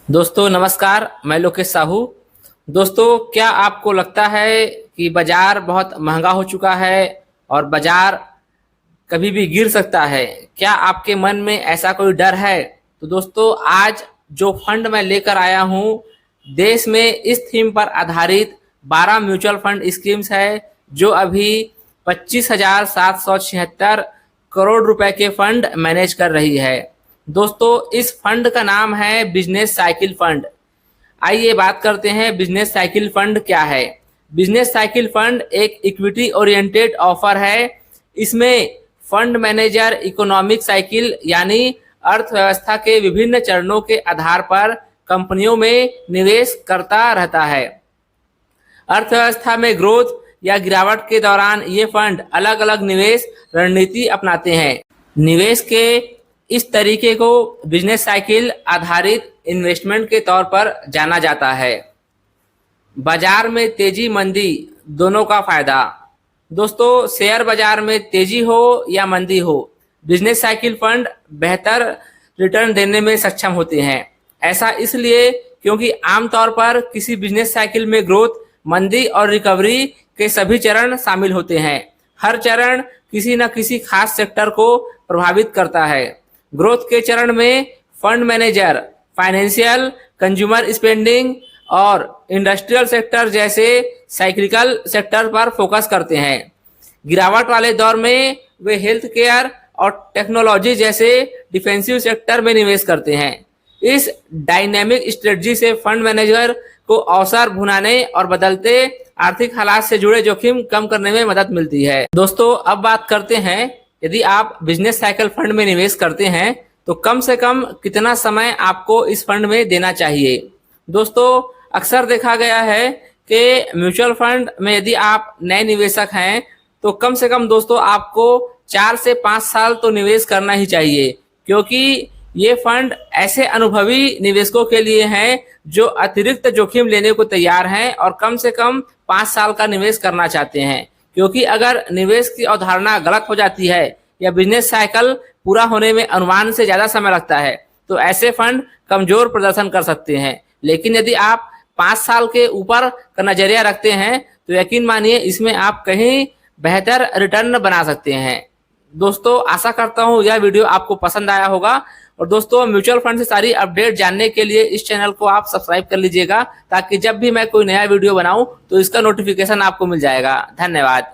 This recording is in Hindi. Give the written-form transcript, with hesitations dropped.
दोस्तों नमस्कार, मैं लोकेश साहू। दोस्तों, क्या आपको लगता है कि बाजार बहुत महंगा हो चुका है और बाजार कभी भी गिर सकता है? क्या आपके मन में ऐसा कोई डर है? तो दोस्तों, आज जो फंड मैं लेकर आया हूँ, देश में इस थीम पर आधारित 12 म्यूचुअल फंड स्कीम्स है जो अभी 25,776 करोड़ रुपए के फंड मैनेज कर रही है। दोस्तों, इस फंड का नाम है बिजनेस साइकिल फंड। आइए बात करते हैं बिजनेस साइकिल फंड क्या है। बिजनेस साइकिल फंड एक इक्विटी ओरिएंटेड ऑफर है। इसमें फंड मैनेजर इकोनॉमिक साइकिल यानी अर्थव्यवस्था के विभिन्न चरणों के आधार पर कंपनियों में निवेश करता रहता है। अर्थव्यवस्था में ग्रोथ या गिरावट के दौरान ये फंड अलग अलग निवेश रणनीति अपनाते हैं। निवेश के इस तरीके को बिजनेस साइकिल आधारित इन्वेस्टमेंट के तौर पर जाना जाता है। बाजार में तेजी मंदी दोनों का फायदा। दोस्तों, शेयर बाजार में तेजी हो या मंदी हो, बिजनेस साइकिल फंड बेहतर रिटर्न देने में सक्षम होते हैं। ऐसा इसलिए क्योंकि आमतौर पर किसी बिजनेस साइकिल में ग्रोथ, मंदी और रिकवरी के सभी चरण शामिल होते हैं। हर चरण किसी न किसी खास सेक्टर को प्रभावित करता है। ग्रोथ के चरण में fund manager financial, consumer spending और इंडस्ट्रियल सेक्टर जैसे साइक्लिकल सेक्टर पर फोकस करते हैं। गिरावट वाले दौर में वे हेल्थ केयर और टेक्नोलॉजी जैसे डिफेंसिव सेक्टर में निवेश करते हैं। इस डायनेमिक स्ट्रेटजी से फंड मैनेजर को अवसर भुनाने और बदलते आर्थिक हालात से जुड़े जोखिम कम करने में मदद मिलती है। दोस्तों, अब बात करते हैं, यदि आप बिजनेस साइकिल फंड में निवेश करते हैं तो कम से कम कितना समय आपको इस फंड में देना चाहिए। दोस्तों, अक्सर देखा गया है कि म्यूचुअल फंड में यदि आप नए निवेशक हैं तो कम से कम दोस्तों आपको 4 से 5 साल तो निवेश करना ही चाहिए, क्योंकि ये फंड ऐसे अनुभवी निवेशकों के लिए हैं जो अतिरिक्त जोखिम लेने को तैयार हैं और कम से कम 5 साल का निवेश करना चाहते हैं। क्योंकि अगर निवेश की अवधारणा गलत हो जाती है या बिजनेस साइकिल पूरा होने में अनुमान से ज़्यादा समय लगता है तो ऐसे फंड कमजोर प्रदर्शन कर सकते हैं। लेकिन यदि आप 5 साल के ऊपर का नजरिया रखते हैं तो यकीन मानिए इसमें आप कहीं बेहतर रिटर्न बना सकते हैं। दोस्तों, आशा करता हूँ यह वीडियो आपको पसंद आया होगा। और दोस्तों, म्यूचुअल फंड से सारी अपडेट जानने के लिए इस चैनल को आप सब्सक्राइब कर लीजिएगा, ताकि जब भी मैं कोई नया वीडियो बनाऊं तो इसका नोटिफिकेशन आपको मिल जाएगा। धन्यवाद।